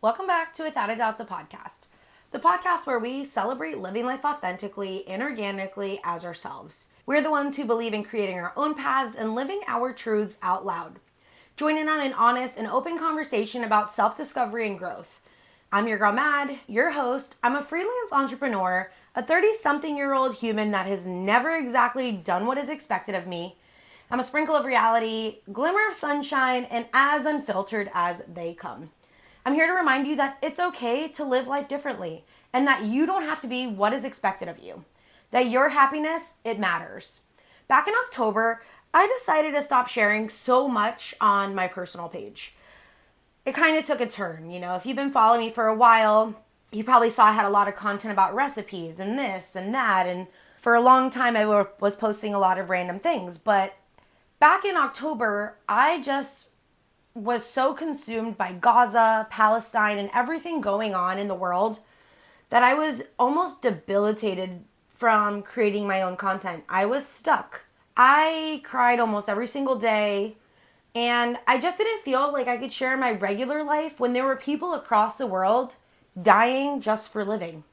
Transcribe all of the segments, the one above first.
Welcome back to Without a Doubt, the podcast where we celebrate living life authentically and organically as ourselves. We're the ones who believe in creating our own paths and living our truths out loud. Join in on an honest and open conversation about self-discovery and growth. I'm your girl Mad, your host. I'm a freelance entrepreneur, a 30-something-year-old human that has never exactly done what is expected of me. I'm a sprinkle of reality, glimmer of sunshine, and as unfiltered as they come. I'm here to remind you that it's okay to live life differently and that you don't have to be what is expected of you. That your happiness, it matters. Back in October, I decided to stop sharing so much on my personal page. It kind of took a turn. If you've been following me for a while, you probably saw I had a lot of content about recipes and this and that. And for a long time, I was posting a lot of random things. But back in October, I just was so consumed by Gaza, Palestine, and everything going on in the world that I was almost debilitated from creating my own content. I was stuck. I cried almost every single day, and I just didn't feel like I could share my regular life when there were people across the world dying just for living.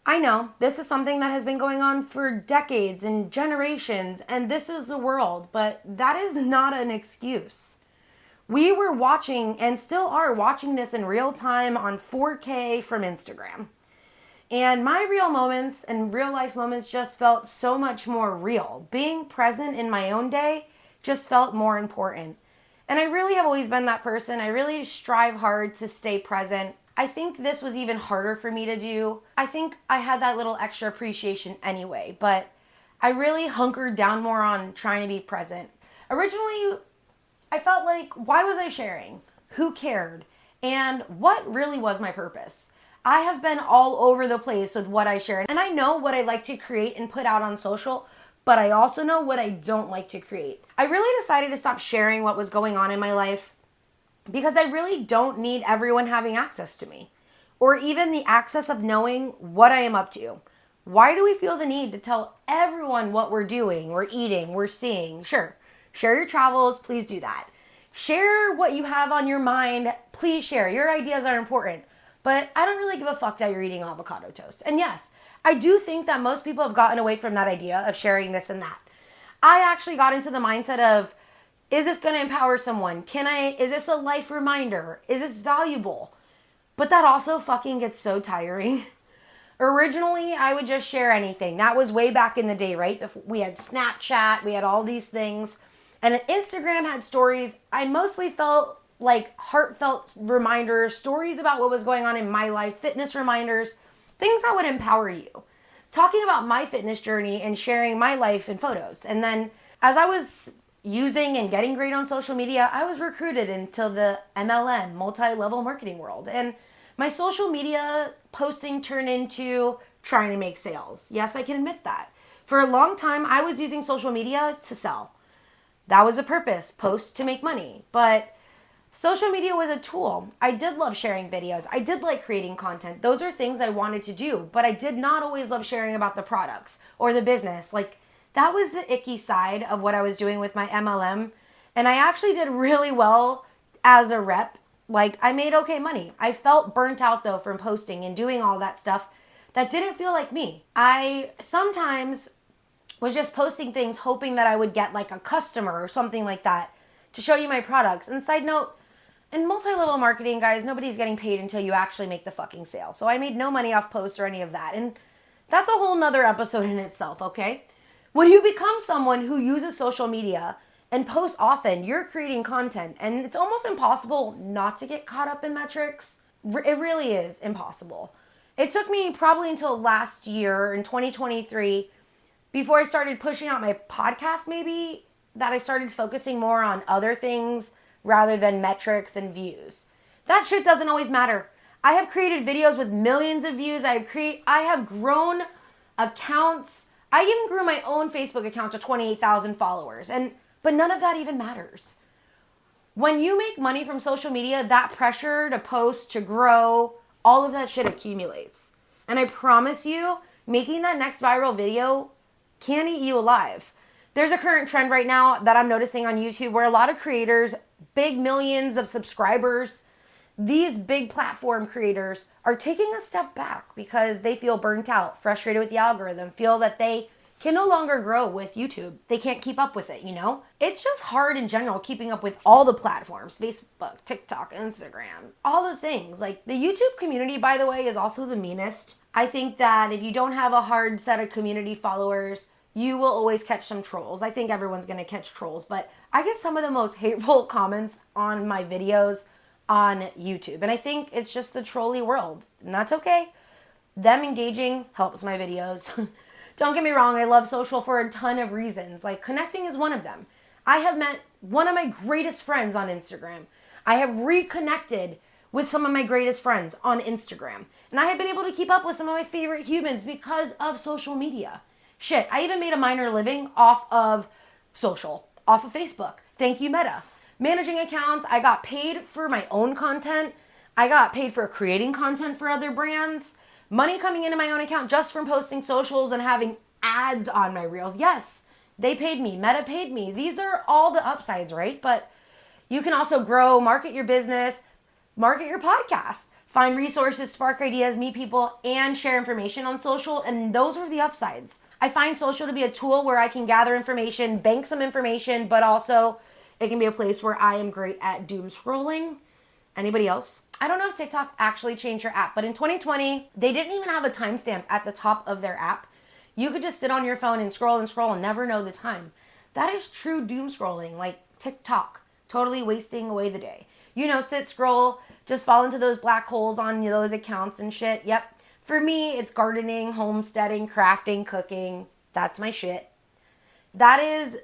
I know this is something that has been going on for decades and generations, and this is the world, but that is not an excuse. We were watching and still are watching this in real time on 4K from Instagram. And my real moments and real life moments just felt so much more real. Being present in my own day just felt more important. And I really have always been that person. I really strive hard to stay present. I think this was even harder for me to do. I think I had that little extra appreciation anyway, but I really hunkered down more on trying to be present. Originally, I felt like, why was I sharing? Who cared? And what really was my purpose? I have been all over the place with what I share. And I know what I like to create and put out on social, but I also know what I don't like to create. I really decided to stop sharing what was going on in my life because I really don't need everyone having access to me or even the access of knowing what I am up to. Why do we feel the need to tell everyone what we're doing, we're eating, we're seeing? Sure. Share your travels, please do that. Share what you have on your mind, please share. Your ideas are important, but I don't really give a fuck that you're eating avocado toast. And yes, I do think that most people have gotten away from that idea of sharing this and that. I actually got into the mindset of, is this gonna empower someone? Is this a life reminder? Is this valuable? But that also fucking gets so tiring. Originally, I would just share anything. That was way back in the day, right? We had Snapchat, we had all these things. And Instagram had stories. I mostly felt like heartfelt reminders, stories about what was going on in my life, fitness reminders, things that would empower you. Talking about my fitness journey and sharing my life in photos. And then as I was using and getting great on social media, I was recruited into the MLM, multi-level marketing world. And my social media posting turned into trying to make sales. Yes, I can admit that. For a long time, I was using social media to sell. That was the purpose, post to make money. But social media was a tool. I did love sharing videos. I did like creating content. Those are things I wanted to do, but I did not always love sharing about the products or the business. Like, that was the icky side of what I was doing with my MLM. And I actually did really well as a rep. Like, I made okay money. I felt burnt out though from posting and doing all that stuff that didn't feel like me. I sometimes was just posting things hoping that I would get like a customer or something like that to show you my products. And side note, in multi-level marketing, guys, nobody's getting paid until you actually make the fucking sale. So I made no money off posts or any of that. And that's a whole nother episode in itself, okay? When you become someone who uses social media and posts often, you're creating content. And it's almost impossible not to get caught up in metrics. It really is impossible. It took me probably until last year in 2023 before I started pushing out my podcast, maybe, that I started focusing more on other things rather than metrics and views. That shit doesn't always matter. I have created videos with millions of views. I have grown accounts. I even grew my own Facebook account to 28,000 followers. But none of that even matters. When you make money from social media, that pressure to post, to grow, all of that shit accumulates. And I promise you, making that next viral video can eat you alive. There's a current trend right now that I'm noticing on YouTube where a lot of creators, big millions of subscribers, these big platform creators are taking a step back because they feel burnt out, frustrated with the algorithm, feel that they can no longer grow with YouTube. They can't keep up with it, you know? It's just hard in general keeping up with all the platforms, Facebook, TikTok, Instagram, all the things. Like the YouTube community, by the way, is also the meanest. I think that if you don't have a hard set of community followers, you will always catch some trolls. I think everyone's going to catch trolls, but I get some of the most hateful comments on my videos on YouTube. And I think it's just the trolly world, and that's okay. Them engaging helps my videos. Don't get me wrong, I love social for a ton of reasons. Like connecting is one of them. I have met one of my greatest friends on Instagram. I have reconnected with some of my greatest friends on Instagram. And I have been able to keep up with some of my favorite humans because of social media. Shit, I even made a minor living off of social, off of Facebook. Thank you, Meta. Managing accounts, I got paid for my own content. I got paid for creating content for other brands. Money coming into my own account just from posting socials and having ads on my reels. Yes, they paid me. Meta paid me. These are all the upsides, right? But you can also grow, market your business, market your podcast, find resources, spark ideas, meet people, and share information on social. And those are the upsides. I find social to be a tool where I can gather information, bank some information, but also it can be a place where I am great at doom scrolling. Anybody else? I don't know if TikTok actually changed your app, but in 2020, they didn't even have a timestamp at the top of their app. You could just sit on your phone and scroll and never know the time. That is true doom scrolling, like TikTok, totally wasting away the day. You know, sit, scroll, just fall into those black holes on those accounts and shit. Yep. For me, it's gardening, homesteading, crafting, cooking. That's my shit. That is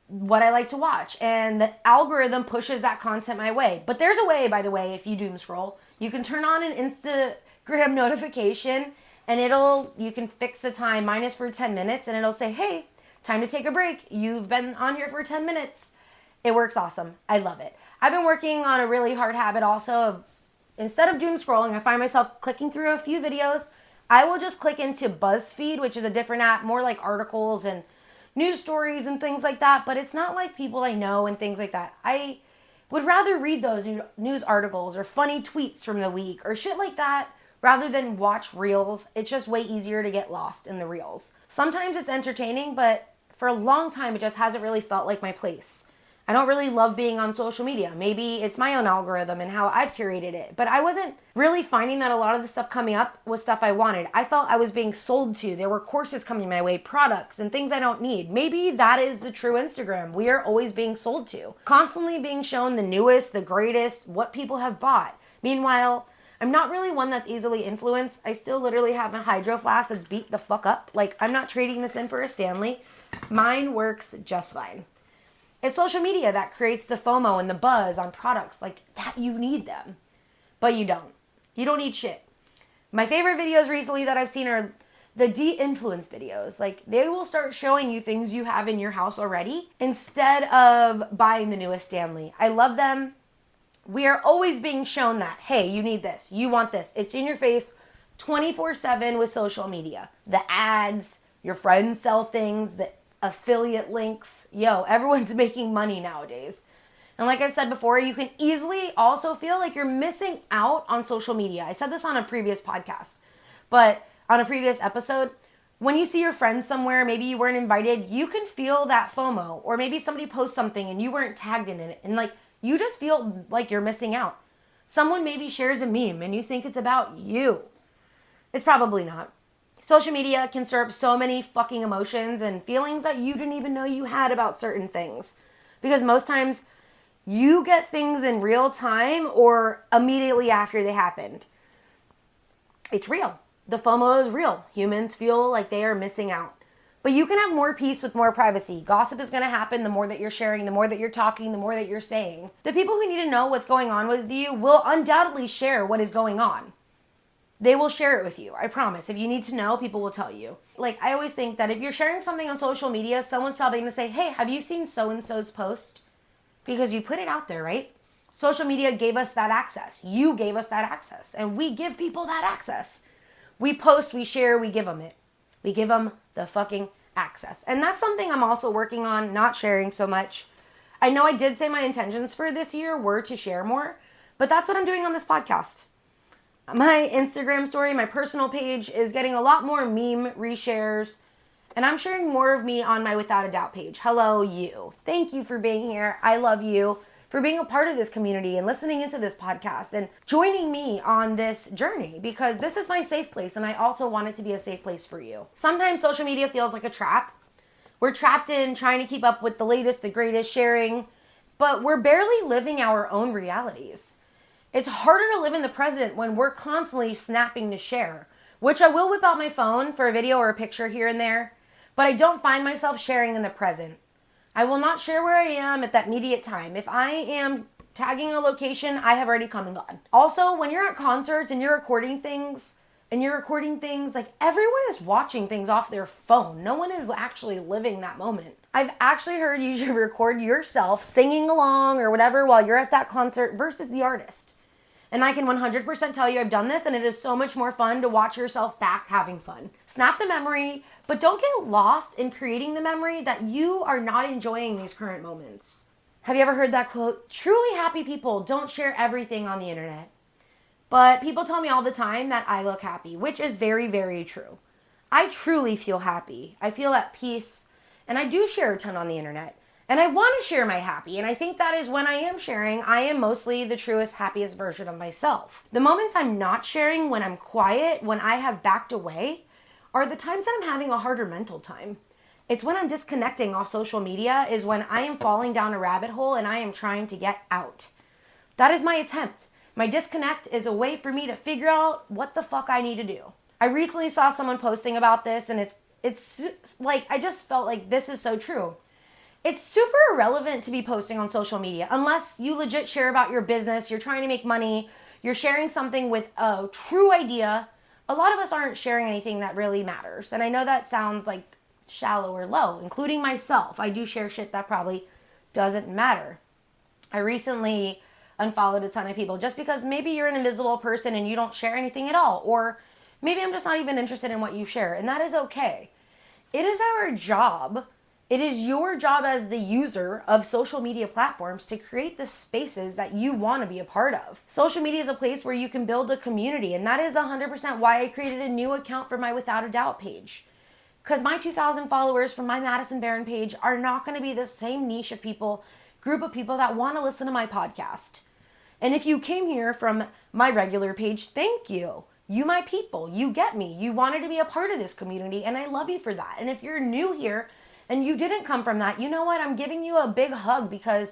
what I like to watch, and the algorithm pushes that content my way. But there's a way, by the way, if you doom scroll, you can turn on an Instagram notification and you can fix the time. Mine is for 10 minutes and it'll say, hey, time to take a break. You've been on here for 10 minutes. It works awesome. I love it. I've been working on a really hard habit also of, instead of doom scrolling, I find myself clicking through a few videos. I will just click into BuzzFeed, which is a different app, more like articles and news stories and things like that, but it's not like people I know and things like that. I would rather read those news articles or funny tweets from the week or shit like that rather than watch reels. It's just way easier to get lost in the reels. Sometimes it's entertaining, but for a long time it just hasn't really felt like my place. I don't really love being on social media. Maybe it's my own algorithm and how I've curated it. But I wasn't really finding that a lot of the stuff coming up was stuff I wanted. I felt I was being sold to. There were courses coming my way, products and things I don't need. Maybe that is the true Instagram. We are always being sold to. Constantly being shown the newest, the greatest, what people have bought. Meanwhile, I'm not really one that's easily influenced. I still literally have a hydro flask that's beat the fuck up. Like, I'm not trading this in for a Stanley. Mine works just fine. It's social media that creates the FOMO and the buzz on products like that. You need them, but you don't. You don't need shit. My favorite videos recently that I've seen are the de-influence videos. Like, they will start showing you things you have in your house already instead of buying the newest Stanley. I love them. We are always being shown that, hey, you need this, you want this. It's in your face 24/7 with social media. The ads, your friends sell things, the affiliate links. Yo, everyone's making money nowadays. And like I've said before, you can easily also feel like you're missing out on social media. I said this on a previous podcast, but on a previous episode, when you see your friends somewhere, maybe you weren't invited, you can feel that FOMO, or maybe somebody posts something and you weren't tagged in it, and like you just feel like you're missing out. Someone maybe shares a meme and you think it's about you. It's probably not. Social media can stir up so many fucking emotions and feelings that you didn't even know you had about certain things. Because most times you get things in real time or immediately after they happened. It's real. The FOMO is real. Humans feel like they are missing out. But you can have more peace with more privacy. Gossip is going to happen the more that you're sharing, the more that you're talking, the more that you're saying. The people who need to know what's going on with you will undoubtedly share what is going on. They will share it with you. I promise. If you need to know, people will tell you. Like, I always think that if you're sharing something on social media, someone's probably going to say, hey, have you seen so-and-so's post? Because you put it out there, right? Social media gave us that access. You gave us that access. And we give people that access. We post, we share, we give them it. We give them the fucking access. And that's something I'm also working on, not sharing so much. I know I did say my intentions for this year were to share more, But that's what I'm doing on this podcast. My Instagram story, my personal page, is getting a lot more meme reshares, and I'm sharing more of me on my Without a Doubt page. Hello, you. Thank you for being here. I love you for being a part of this community and listening into this podcast and joining me on this journey, because this is my safe place, and I also want it to be a safe place for you. Sometimes social media feels like a trap. We're trapped in trying to keep up with the latest, the greatest, sharing, but we're barely living our own realities. It's harder to live in the present when we're constantly snapping to share, which I will whip out my phone for a video or a picture here and there, but I don't find myself sharing in the present. I will not share where I am at that immediate time. If I am tagging a location, I have already come and gone. Also, when you're at concerts and you're recording things, like everyone is watching things off their phone. No one is actually living that moment. I've actually heard you should record yourself singing along or whatever while you're at that concert versus the artist. And I can 100% tell you I've done this, and it is so much more fun to watch yourself back having fun. Snap the memory, but don't get lost in creating the memory that you are not enjoying these current moments. Have you ever heard that quote? Truly happy people don't share everything on the internet. But people tell me all the time that I look happy, which is very, very true. I truly feel happy. I feel at peace, and I do share a ton on the internet. And I want to share my happy, and I think that is when I am sharing, I am mostly the truest, happiest version of myself. The moments I'm not sharing, when I'm quiet, when I have backed away, are the times that I'm having a harder mental time. It's when I'm disconnecting off social media, is when I am falling down a rabbit hole and I am trying to get out. That is my attempt. My disconnect is a way for me to figure out what the fuck I need to do. I recently saw someone posting about this, and it's like, I just felt like this is so true. It's super irrelevant to be posting on social media unless you legit share about your business, you're trying to make money, you're sharing something with a true idea. A lot of us aren't sharing anything that really matters. And I know that sounds like shallow or low, including myself. I do share shit that probably doesn't matter. I recently unfollowed a ton of people just because maybe you're an invisible person and you don't share anything at all. Or maybe I'm just not even interested in what you share, and that is okay. It is our job. It is your job as the user of social media platforms to create the spaces that you want to be a part of. Social media is a place where you can build a community, and that is 100% why I created a new account for my Without a Doubt page. Because my 2,000 followers from my Madison Barron page are not going to be the same niche of people, group of people that want to listen to my podcast. And if you came here from my regular page, thank you. You my people, you get me. You wanted to be a part of this community, and I love you for that. And if you're new here, and you didn't come from that, you know what? I'm giving you a big hug because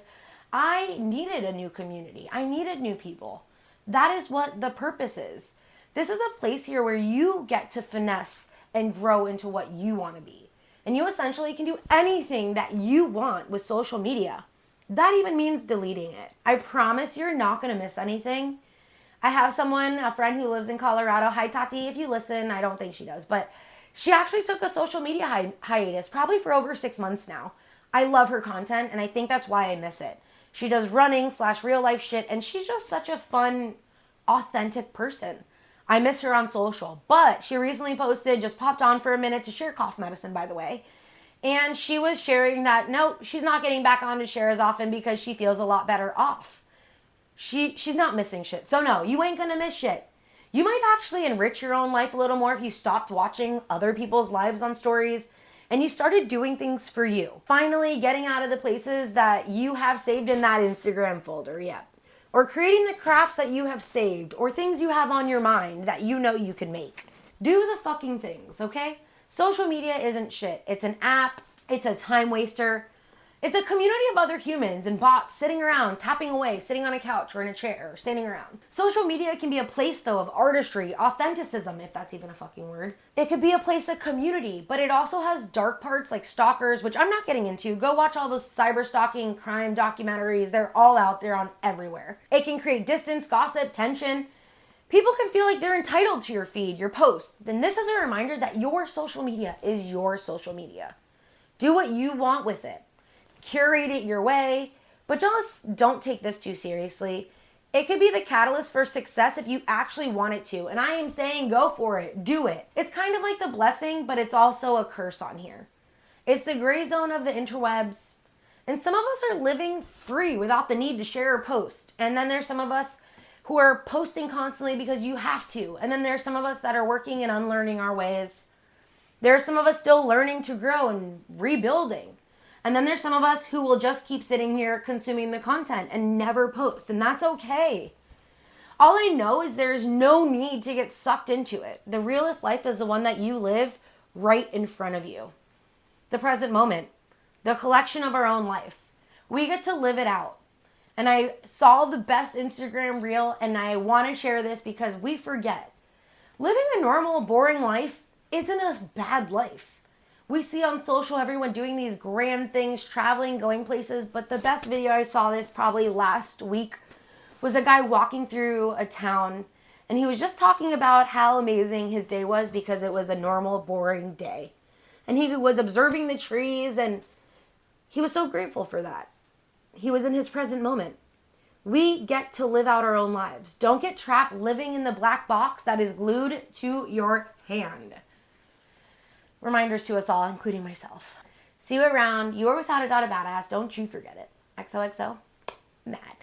I needed a new community. I needed new people. That is what the purpose is. This is a place here where you get to finesse and grow into what you want to be. And you essentially can do anything that you want with social media. That even means deleting it. I promise you're not going to miss anything. I have a friend who lives in Colorado. Hi, Tati, if you listen. I don't think she does, but she actually took a social media hiatus, probably for over 6 months now. I love her content, and I think that's why I miss it. She does running / real life shit, and she's just such a fun, authentic person. I miss her on social, but she recently posted, just popped on for a minute to share cough medicine, by the way. And she was sharing that, no, she's not getting back on to share as often because she feels a lot better off. She's not missing shit. So no, you ain't gonna miss shit. You might actually enrich your own life a little more if you stopped watching other people's lives on stories and you started doing things for you. Finally, getting out of the places that you have saved in that Instagram folder, or creating the crafts that you have saved, or things you have on your mind that you know you can make. Do the fucking things, okay? Social media isn't shit. It's an app. It's a time waster. It's a community of other humans and bots sitting around, tapping away, sitting on a couch or in a chair, or standing around. Social media can be a place, though, of artistry, authenticism, if that's even a fucking word. It could be a place of community, but it also has dark parts like stalkers, which I'm not getting into. Go watch all those cyber stalking crime documentaries. They're all out there on everywhere. It can create distance, gossip, tension. People can feel like they're entitled to your feed, your posts. Then this is a reminder that your social media is your social media. Do what you want with it. Curate it your way, but just don't take this too seriously. It could be the catalyst for success if you actually want it to, and I am saying go for it, do it. It's kind of like the blessing, but it's also a curse on here. It's the gray zone of the interwebs, and some of us are living free without the need to share or post, and then there's some of us who are posting constantly because you have to. And then there's some of us that are working and unlearning our ways. There are some of us still learning to grow and rebuilding. And then there's some of us who will just keep sitting here consuming the content and never post. And that's okay. All I know is there's no need to get sucked into it. The realest life is the one that you live right in front of you. The present moment. The collection of our own life. We get to live it out. And I saw the best Instagram reel, and I want to share this because we forget. Living a normal, boring life isn't a bad life. We see on social everyone doing these grand things, traveling, going places, but the best video I saw this probably last week was a guy walking through a town, and he was just talking about how amazing his day was because it was a normal, boring day. And he was observing the trees, and he was so grateful for that. He was in his present moment. We get to live out our own lives. Don't get trapped living in the black box that is glued to your hand. Reminders to us all, including myself. See you around. You are without a doubt a badass. Don't you forget it. XOXO, mad.